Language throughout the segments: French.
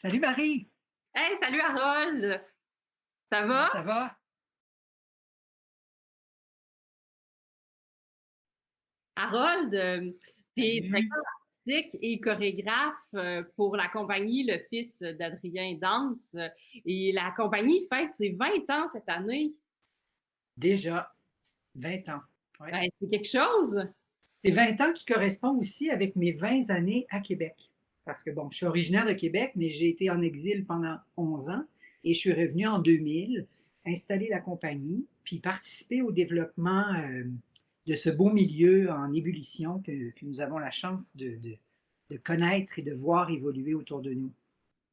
Salut Marie, Hey, salut Harold! Ça comment va? ça va? Harold, tu es Salut. directeur artistique et chorégraphe pour la compagnie Le Fils d'Adrien Danse. Et la compagnie fête ses 20 ans cette année. Déjà 20 ans. Ouais. Ben, c'est quelque chose. C'est 20 ans qui correspond aussi avec mes 20 années à Québec. Parce que bon, je suis originaire de Québec, mais j'ai été en exil pendant 11 ans et je suis revenue en 2000, installer la compagnie, puis participer au développement de ce beau milieu en ébullition que nous avons la chance de connaître et de voir évoluer autour de nous.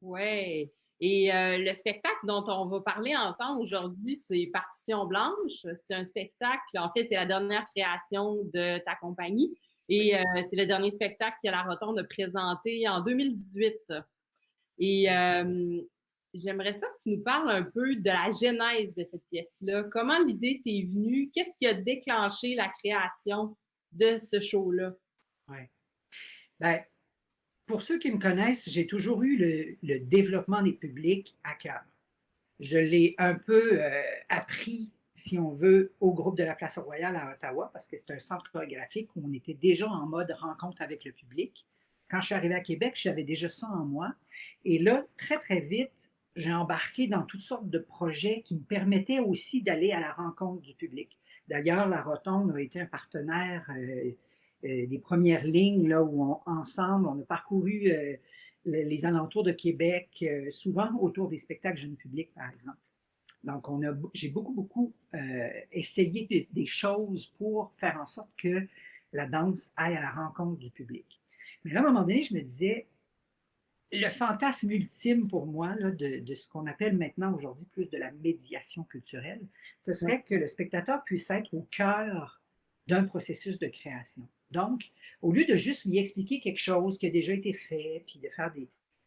Ouais. Et le spectacle dont on va parler ensemble aujourd'hui, c'est Partition Blanche. C'est un spectacle, en fait, c'est la dernière création de ta compagnie. Oui. Et c'est le dernier spectacle que la Rotonde a présenté en 2018. Et j'aimerais ça que tu nous parles un peu de la genèse de cette pièce-là. Comment l'idée t'est venue? Qu'est-ce qui a déclenché la création de ce show-là? Ouais. Ben, pour ceux qui me connaissent, j'ai toujours eu le développement des publics à cœur. Je l'ai un peu appris, si on veut, au groupe de la Place Royale à Ottawa, parce que c'est un centre chorégraphique où on était déjà en mode rencontre avec le public. Quand je suis arrivée à Québec, j'avais déjà ça en moi. Et là, très, très vite, j'ai embarqué dans toutes sortes de projets qui me permettaient aussi d'aller à la rencontre du public. D'ailleurs, la Rotonde a été un partenaire des premières lignes là, où ensemble, on a parcouru les alentours de Québec, souvent autour des spectacles jeunes publics, par exemple. Donc, j'ai beaucoup, beaucoup essayé des choses pour faire en sorte que la danse aille à la rencontre du public. Mais là, à un moment donné, je me disais, le fantasme ultime pour moi là, de ce qu'on appelle maintenant aujourd'hui plus de la médiation culturelle, ce serait que le spectateur puisse être au cœur d'un processus de création. Donc, au lieu de juste lui expliquer quelque chose qui a déjà été fait, puis de faire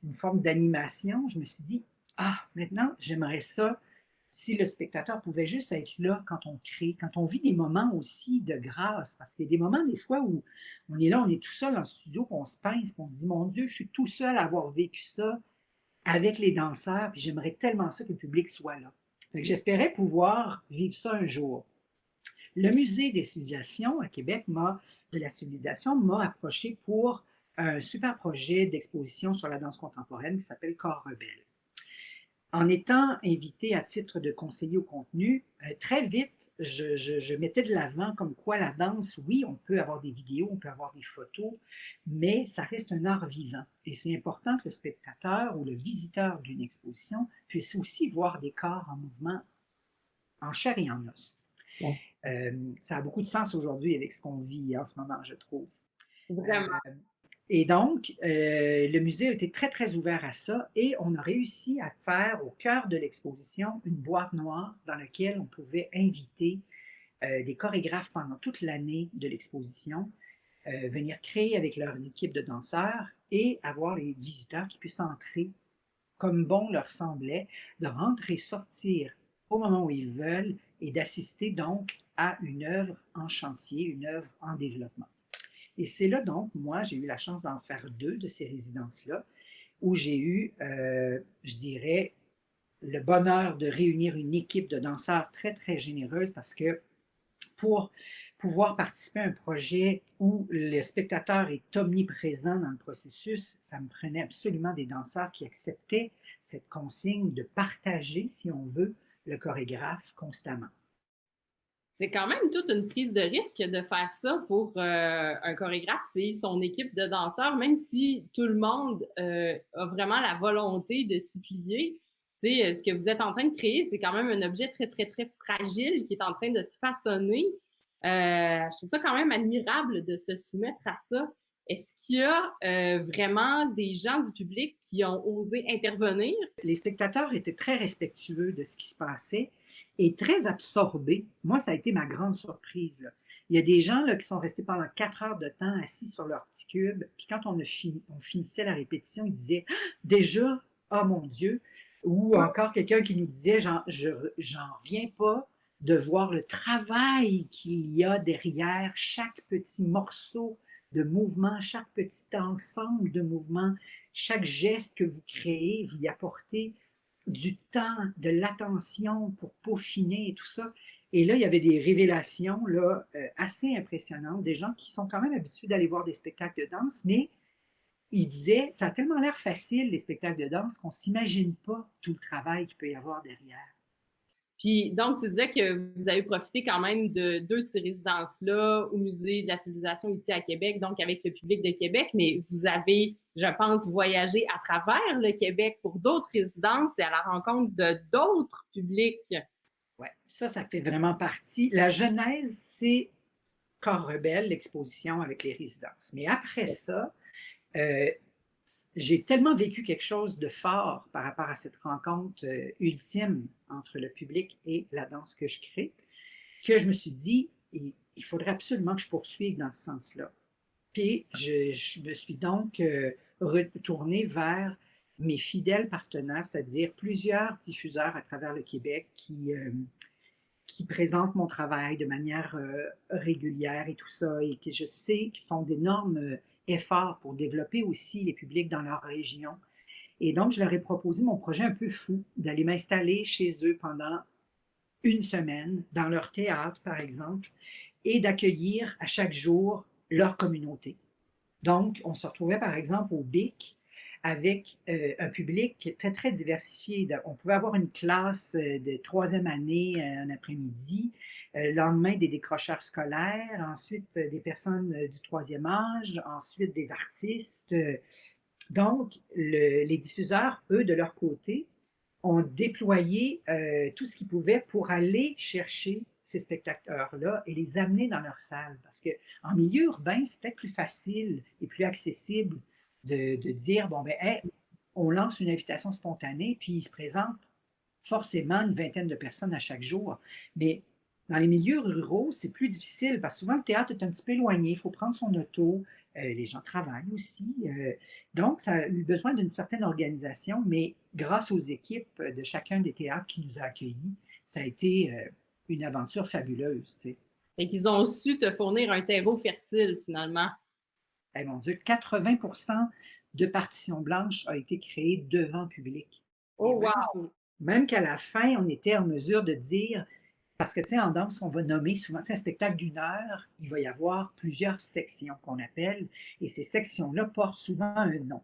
une forme d'animation, je me suis dit, ah, maintenant, j'aimerais ça si le spectateur pouvait juste être là quand on crée, quand on vit des moments aussi de grâce, parce qu'il y a des moments des fois où on est là, on est tout seul dans le studio, puis on se pince, puis on se dit, mon Dieu, je suis tout seul à avoir vécu ça avec les danseurs, puis j'aimerais tellement ça que le public soit là. Fait que j'espérais pouvoir vivre ça un jour. Le musée des civilisations à Québec de la civilisation m'a approché pour un super projet d'exposition sur la danse contemporaine qui s'appelle Corps rebelle. En étant invité à titre de conseiller au contenu, très vite, je mettais de l'avant comme quoi la danse, oui, on peut avoir des vidéos, on peut avoir des photos, mais ça reste un art vivant. Et c'est important que le spectateur ou le visiteur d'une exposition puisse aussi voir des corps en mouvement en chair et en os. Ouais. Euh, Ça a beaucoup de sens aujourd'hui avec ce qu'on vit en ce moment, je trouve. Vraiment. Euh, et donc, le musée a été très, très ouvert à ça et on a réussi à faire au cœur de l'exposition une boîte noire dans laquelle on pouvait inviter des chorégraphes pendant toute l'année de l'exposition, venir créer avec leurs équipes de danseurs et avoir les visiteurs qui puissent entrer comme bon leur semblait, de rentrer, sortir au moment où ils veulent et d'assister donc à une œuvre en chantier, une œuvre en développement. Et c'est là donc, moi, j'ai eu la chance d'en faire deux de ces résidences-là, où j'ai eu, je dirais, le bonheur de réunir une équipe de danseurs très, très généreuse parce que pour pouvoir participer à un projet où le spectateur est omniprésent dans le processus, ça me prenait absolument des danseurs qui acceptaient cette consigne de partager, si on veut, le chorégraphe constamment. C'est quand même toute une prise de risque de faire ça pour un chorégraphe et son équipe de danseurs, même si tout le monde a vraiment la volonté de s'y plier. Tu sais, ce que vous êtes en train de créer, c'est quand même un objet très, très, très fragile qui est en train de se façonner. Je trouve ça quand même admirable de se soumettre à ça. Est-ce qu'il y a vraiment des gens du public qui ont osé intervenir? Les spectateurs étaient très respectueux de ce qui se passait et très absorbés. Moi, ça a été ma grande surprise, là. Il y a des gens là, qui sont restés pendant 4 heures de temps assis sur leur petit cube. Puis quand on finissait la répétition, ils disaient déjà, oh mon Dieu. Ou encore quelqu'un qui nous disait j'en reviens pas de voir le travail qu'il y a derrière chaque petit morceau de mouvement, chaque petit ensemble de mouvements chaque geste que vous créez, vous y apportez du temps, de l'attention pour peaufiner et tout ça. Et là, il y avait des révélations là, assez impressionnantes, des gens qui sont quand même habitués d'aller voir des spectacles de danse, mais ils disaient, ça a tellement l'air facile, les spectacles de danse, qu'on ne s'imagine pas tout le travail qu'il peut y avoir derrière. Puis, donc, tu disais que vous avez profité quand même de deux de ces résidences-là au Musée de la civilisation ici à Québec, donc avec le public de Québec, mais vous avez, je pense, voyagé à travers le Québec pour d'autres résidences et à la rencontre de d'autres publics. Ouais, ça fait vraiment partie. La genèse, c'est Corps rebelle, l'exposition avec les résidences. Mais après ça, euh, j'ai tellement vécu quelque chose de fort par rapport à cette rencontre ultime entre le public et la danse que je crée, que je me suis dit, il faudrait absolument que je poursuive dans ce sens-là. Puis je me suis donc retournée vers mes fidèles partenaires, c'est-à-dire plusieurs diffuseurs à travers le Québec qui présentent mon travail de manière régulière et tout ça, et que je sais qu'ils font d'énormes efforts pour développer aussi les publics dans leur région. Et donc, je leur ai proposé mon projet un peu fou, d'aller m'installer chez eux pendant une semaine, dans leur théâtre, par exemple, et d'accueillir à chaque jour leur communauté. Donc, on se retrouvait, par exemple, au BIC avec un public très, très diversifié. On pouvait avoir une classe de troisième année un après-midi, le lendemain des décrocheurs scolaires, ensuite des personnes du troisième âge, ensuite des artistes. Donc, les diffuseurs, eux, de leur côté, ont déployé tout ce qu'ils pouvaient pour aller chercher ces spectateurs-là et les amener dans leur salle. Parce qu'en milieu urbain, c'est peut-être plus facile et plus accessible de dire, bon, ben, hey, on lance une invitation spontanée, puis il se présente forcément une vingtaine de personnes à chaque jour. Mais dans les milieux ruraux, c'est plus difficile parce que souvent le théâtre est un petit peu éloigné, il faut prendre son auto, les gens travaillent aussi. Donc, ça a eu besoin d'une certaine organisation, mais grâce aux équipes de chacun des théâtres qui nous a accueillis, ça a été une aventure fabuleuse. Tu sais. Fait qu'ils ont su te fournir un terreau fertile, finalement. Eh, mon Dieu, 80% de partitions blanches a été créé devant public. Et Oh, wow! même qu'à la fin, on était en mesure de dire, parce que, tu sais, en danse, on va nommer souvent, tu sais, un spectacle d'une heure, il va y avoir plusieurs sections qu'on appelle, et ces sections-là portent souvent un nom.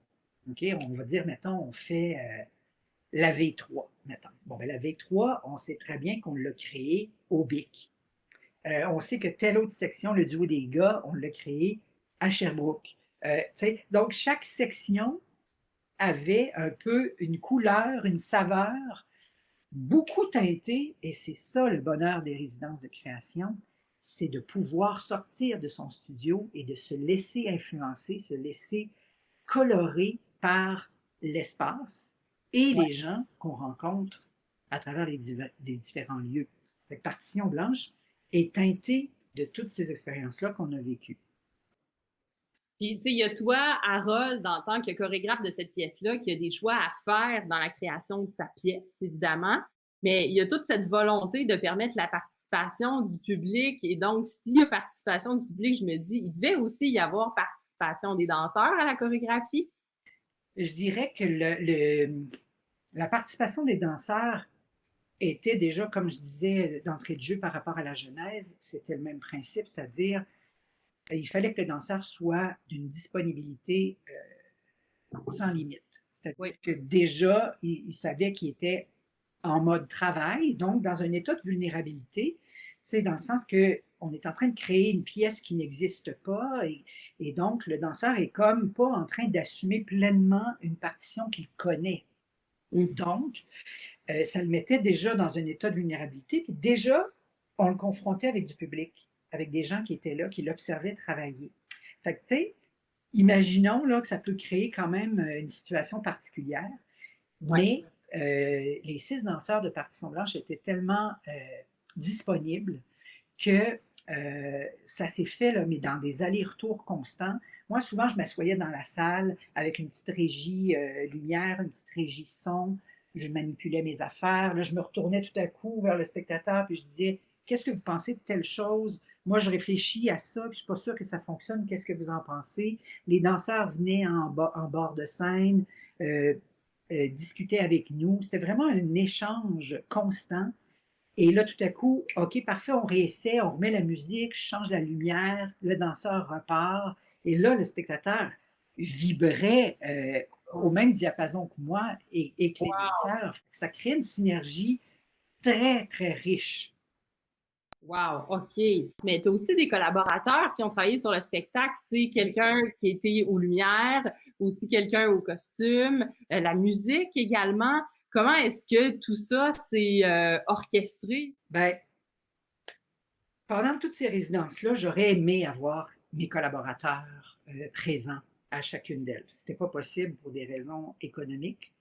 OK? On va dire, mettons, on fait la V3, mettons. Bon, ben, la V3, on sait très bien qu'on l'a créée au BIC. On sait que telle autre section, le duo des gars, on l'a créé à Sherbrooke. Donc, chaque section avait un peu une couleur, une saveur, beaucoup teintée, et c'est ça le bonheur des résidences de création, c'est de pouvoir sortir de son studio et de se laisser influencer, se laisser colorer par l'espace et Ouais. les gens qu'on rencontre à travers les différents lieux. Fait que Partition blanche est teintée de toutes ces expériences-là qu'on a vécues. Puis, tu sais, il y a toi, Harold, en tant que chorégraphe de cette pièce-là, qui a des choix à faire dans la création de sa pièce, évidemment. Mais il y a toute cette volonté de permettre la participation du public. Et donc, s'il y a participation du public, je me dis, il devait aussi y avoir participation des danseurs à la chorégraphie. Je dirais que la participation des danseurs était déjà, comme je disais d'entrée de jeu par rapport à la genèse, c'était le même principe, c'est-à-dire il fallait que le danseur soit d'une disponibilité sans limite. C'est-à-dire Oui. que déjà, il savait qu'il était en mode travail, donc dans un état de vulnérabilité, dans le sens que on est en train de créer une pièce qui n'existe pas et donc le danseur est comme pas en train d'assumer pleinement une partition qu'il connaît. Mm. Donc, ça le mettait déjà dans un état de vulnérabilité, puis déjà, on le confrontait avec du public, avec des gens qui étaient là, qui l'observaient travailler. Fait que, tu sais, imaginons là, que ça peut créer quand même une situation particulière, Ouais. mais les 6 danseurs de Partition Blanche étaient tellement disponibles que ça s'est fait, là, mais dans des allers-retours constants. Moi, souvent, je m'assoyais dans la salle avec une petite régie lumière, une petite régie son. Je manipulais mes affaires. Là, je me retournais tout à coup vers le spectateur puis je disais, qu'est-ce que vous pensez de telle chose? Moi, je réfléchis à ça, puis je suis pas sûre que ça fonctionne. Qu'est-ce que vous en pensez? Les danseurs venaient en bord de scène, euh, discutaient avec nous. C'était vraiment un échange constant. Et là, tout à coup, OK, parfait, on réessaie, on remet la musique, je change la lumière, le danseur repart. Et là, le spectateur vibrait au même diapason que moi et que les Wow! danseurs. Ça crée une synergie très, très riche. Wow, OK. Mais tu as aussi des collaborateurs qui ont travaillé sur le spectacle, tu sais, Oui. quelqu'un qui était aux lumières, aussi quelqu'un au costume, la musique également. Comment est-ce que tout ça s'est orchestré? Ben, pendant toutes ces résidences-là, j'aurais aimé avoir mes collaborateurs présents à chacune d'elles. Ce n'était pas possible pour des raisons économiques.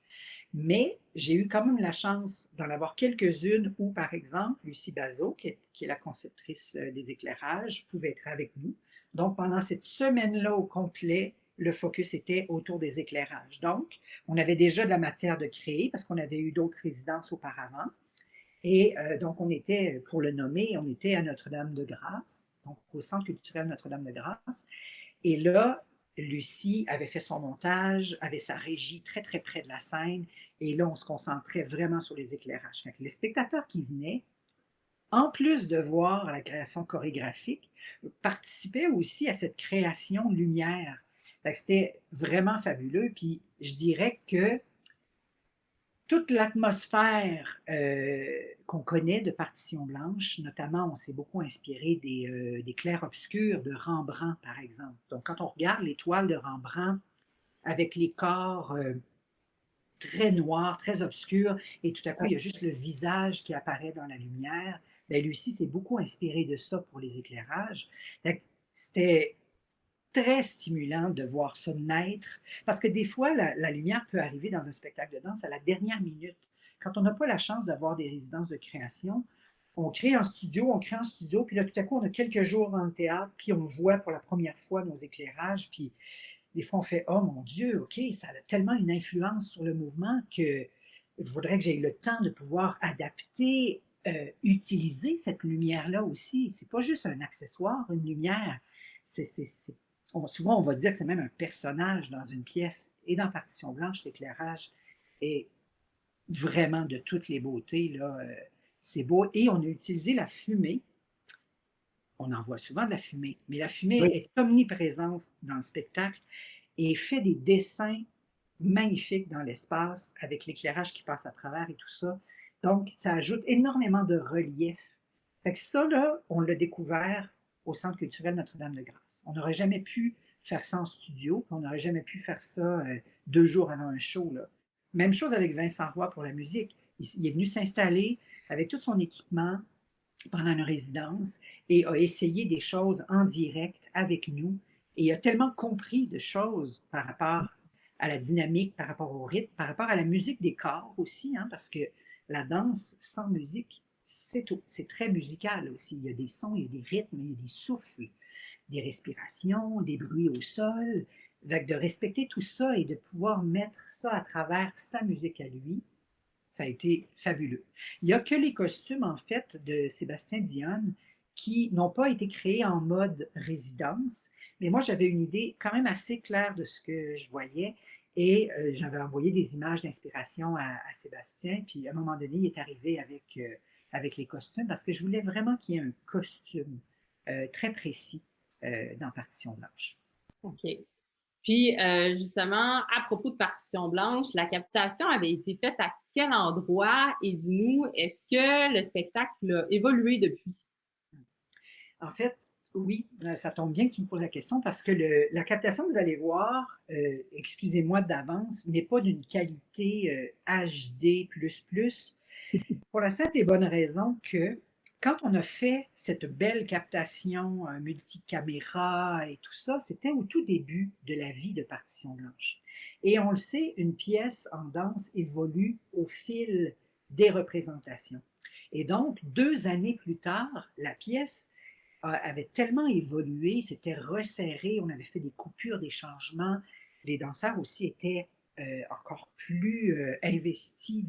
Mais j'ai eu quand même la chance d'en avoir quelques-unes où, par exemple, Lucie Bazot, qui est la conceptrice des éclairages, pouvait être avec nous. Donc, pendant cette semaine-là au complet, le focus était autour des éclairages. Donc, on avait déjà de la matière de créer parce qu'on avait eu d'autres résidences auparavant. Et donc, on était, pour le nommer, on était à Notre-Dame-de-Grâce, donc au Centre culturel Notre-Dame-de-Grâce. Et là, Lucie avait fait son montage, avait sa régie très, très près de la scène. Et là, on se concentrait vraiment sur les éclairages. Fait que les spectateurs qui venaient, en plus de voir la création chorégraphique, participaient aussi à cette création de lumière. Fait que c'était vraiment fabuleux. Puis je dirais que toute l'atmosphère qu'on connaît de Partition blanche, notamment, on s'est beaucoup inspiré des clairs-obscurs de Rembrandt, par exemple. Donc, quand on regarde les toiles de Rembrandt avec les corps très noirs, très obscurs, et tout à coup, il y a juste le visage qui apparaît dans la lumière, bien, Lucie s'est beaucoup inspirée de ça pour les éclairages. C'était très stimulant de voir ça naître, parce que des fois, la lumière peut arriver dans un spectacle de danse à la dernière minute. Quand on n'a pas la chance d'avoir des résidences de création, on crée en studio, puis là, tout à coup, on a quelques jours dans le théâtre, puis on voit pour la première fois nos éclairages, puis des fois, on fait oh mon Dieu, OK, ça a tellement une influence sur le mouvement que je voudrais que j'aie le temps de pouvoir adapter, utiliser cette lumière-là aussi. C'est pas juste un accessoire, une lumière. Souvent, on va dire que c'est même un personnage dans une pièce. Et dans Partition blanche, l'éclairage est vraiment de toutes les beautés. Là, c'est beau. Et on a utilisé la fumée. On en voit souvent de la fumée, mais la fumée Oui. est omniprésente dans le spectacle et fait des dessins magnifiques dans l'espace avec l'éclairage qui passe à travers et tout ça. Donc, ça ajoute énormément de relief. Fait que ça, là, on l'a découvert au Centre culturel Notre-Dame-de-Grâce. On n'aurait jamais pu faire ça en studio, on n'aurait jamais pu faire ça 2 jours avant un show. Là. Même chose avec Vincent Roy pour la musique. Il est venu s'installer avec tout son équipement pendant une résidence et a essayé des choses en direct avec nous et a tellement compris de choses par rapport à la dynamique, par rapport au rythme, par rapport à la musique des corps aussi, hein, parce que la danse sans musique, c'est très musical aussi. Il y a des sons, il y a des rythmes, il y a des souffles, des respirations, des bruits au sol. Donc, de respecter tout ça et de pouvoir mettre ça à travers sa musique à lui, ça a été fabuleux. Il n'y a que les costumes, en fait, de Sébastien Dionne qui n'ont pas été créés en mode résidence, mais moi, j'avais une idée quand même assez claire de ce que je voyais et j'avais envoyé des images d'inspiration à Sébastien, puis à un moment donné, il est arrivé avec les costumes parce que je voulais vraiment qu'il y ait un costume très précis dans Partition blanche. OK. Puis, justement, à propos de Partition blanche, la captation avait été faite à quel endroit? Et dis-nous, est-ce que le spectacle a évolué depuis? En fait, oui, ça tombe bien que tu me poses la question parce que la captation que vous allez voir, excusez-moi d'avance, n'est pas d'une qualité HD++, pour la simple et bonne raison que quand on a fait cette belle captation multicaméra et tout ça, c'était au tout début de la vie de Partition blanche. Et on le sait, une pièce en danse évolue au fil des représentations. Et donc, 2 années plus tard, la pièce avait tellement évolué, s'était resserré, on avait fait des coupures, des changements. Les danseurs aussi étaient encore plus investis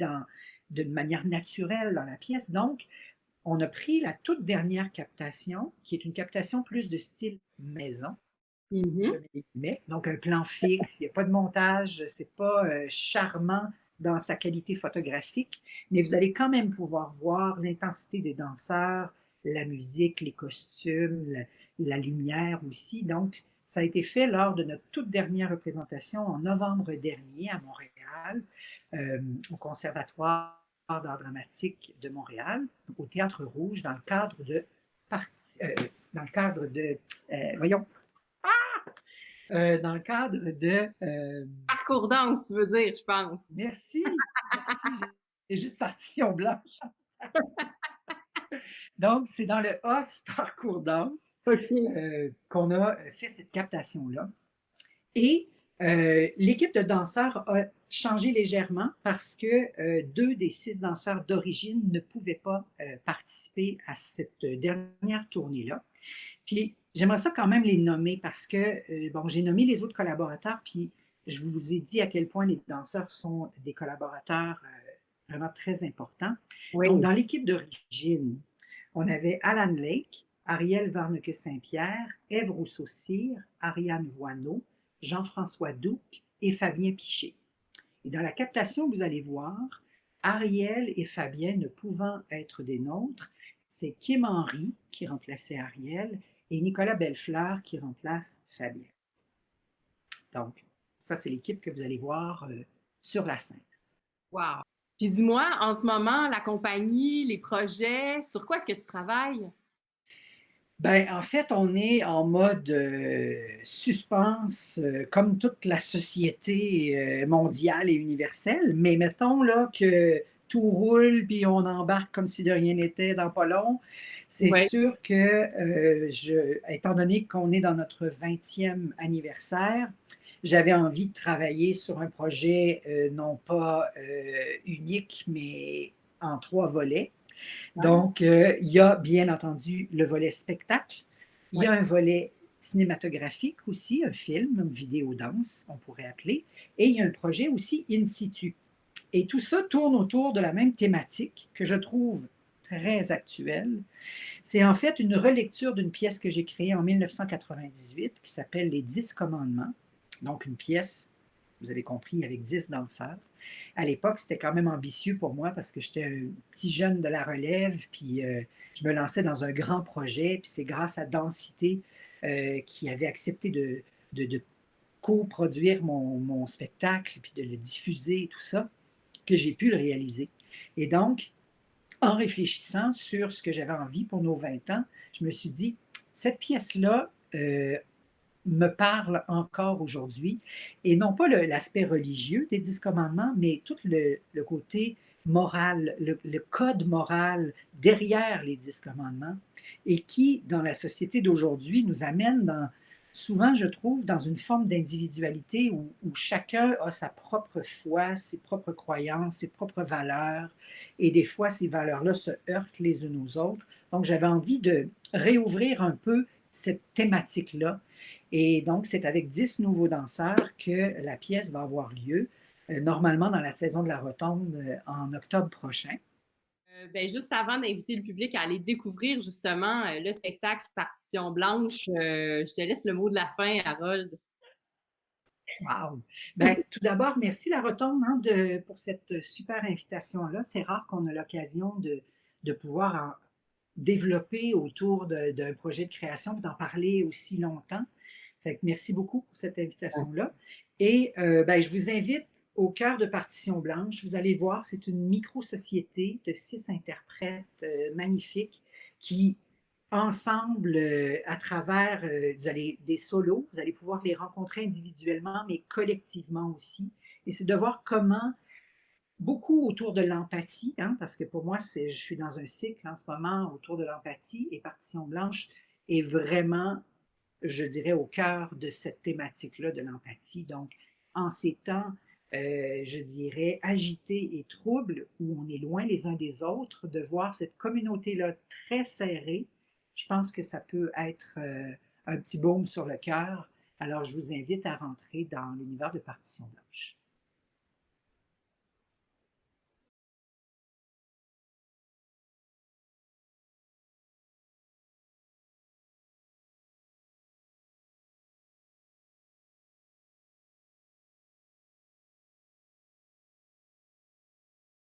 d'une manière naturelle dans la pièce. Donc, on a pris la toute dernière captation, qui est une captation plus de style maison, je Mhm. mets des guillemets, donc un plan fixe, il n'y a pas de montage, c'est pas charmant dans sa qualité photographique, mais vous allez quand même pouvoir voir l'intensité des danseurs, la musique, les costumes, la lumière aussi. Donc, ça a été fait lors de notre toute dernière représentation en novembre dernier à Montréal, au Conservatoire d'art dramatique de Montréal, au Théâtre Rouge, dans le cadre de, dans le cadre de voyons, dans le cadre de... Parcours danse, tu veux dire, je pense. merci, merci, j'ai juste partition blanche. Donc, c'est dans le off parcours danse OK. qu'on a fait cette captation-là. Et l'équipe de danseurs a changé légèrement parce que 2 des 6 danseurs d'origine ne pouvaient pas participer à cette dernière tournée-là. Puis j'aimerais ça quand même les nommer parce que, bon, j'ai nommé les autres collaborateurs, puis je vous ai dit à quel point les danseurs sont des collaborateurs vraiment très importants. Donc, Oui. dans l'équipe d'origine, on avait Alan Lake, Ariel Varneke-Saint-Pierre, Ève Rousseau-Cyr, Ariane Voineau, Jean-François Douc et Fabien Piché. Et dans la captation, vous allez voir, Ariel et Fabien ne pouvant être des nôtres, c'est Kim Henry qui remplaçait Ariel et Nicolas Bellefleur qui remplace Fabien. Donc, ça, c'est l'équipe que vous allez voir sur la scène. Wow. Puis dis-moi, en ce moment, la compagnie, les projets, sur quoi est-ce que tu travailles? Ben, en fait, on est en mode suspense, comme toute la société mondiale et universelle. Mais mettons là que tout roule puis on embarque comme si de rien n'était dans pas long. C'est Oui. sûr que, étant donné qu'on est dans notre 20e anniversaire, j'avais envie de travailler sur un projet non pas unique, mais en 3 volets. Ah, Donc, il y a bien entendu le volet spectacle, il y oui. a un volet cinématographique aussi, un film, une vidéo danse, on pourrait appeler, et il y a un projet aussi in situ. Et tout ça tourne autour de la même thématique que je trouve très actuelle. C'est en fait une relecture d'une pièce que j'ai créée en 1998 qui s'appelle Les 10 commandements. Donc, une pièce, vous avez compris, avec 10 danseurs. À l'époque, c'était quand même ambitieux pour moi parce que j'étais un petit jeune de la relève, puis je me lançais dans un grand projet, puis c'est grâce à Densité qui avait accepté de coproduire mon spectacle, puis de le diffuser et tout ça, que j'ai pu le réaliser. Et donc, en réfléchissant sur ce que j'avais envie pour nos 20 ans, je me suis dit, cette pièce-là me parle encore aujourd'hui, et non pas l'aspect religieux des 10 commandements, mais tout le côté moral, le code moral derrière les 10 commandements, et qui, dans la société d'aujourd'hui, nous amène souvent, je trouve, dans une forme d'individualité où chacun a sa propre foi, ses propres croyances, ses propres valeurs, et des fois, ces valeurs-là se heurtent les unes aux autres. Donc, j'avais envie de réouvrir un peu cette thématique-là, et donc, c'est avec 10 nouveaux danseurs que la pièce va avoir lieu, normalement dans la saison de la Rotonde en octobre prochain. Ben, juste avant d'inviter le public à aller découvrir justement le spectacle Partition Blanche, je te laisse le mot de la fin, Harold. Wow! Ben, tout d'abord, merci la Rotonde hein, pour cette super invitation-là. C'est rare qu'on a l'occasion de pouvoir développer autour d'un projet de création, d'en parler aussi longtemps. Fait que merci beaucoup pour cette invitation-là. Et ben, je vous invite au cœur de Partition Blanche. Vous allez voir, c'est une micro-société de 6 interprètes magnifiques qui, ensemble, à travers des solos, vous allez pouvoir les rencontrer individuellement, mais collectivement aussi. Et c'est de voir comment, beaucoup autour de l'empathie, hein, parce que pour moi, je suis dans un cycle en ce moment autour de l'empathie, et Partition Blanche est vraiment, je dirais, au cœur de cette thématique-là de l'empathie. Donc, en ces temps, je dirais, agités et troubles, où on est loin les uns des autres, de voir cette communauté-là très serrée, je pense que ça peut être un petit baume sur le cœur. Alors, je vous invite à rentrer dans l'univers de Partition Blanche.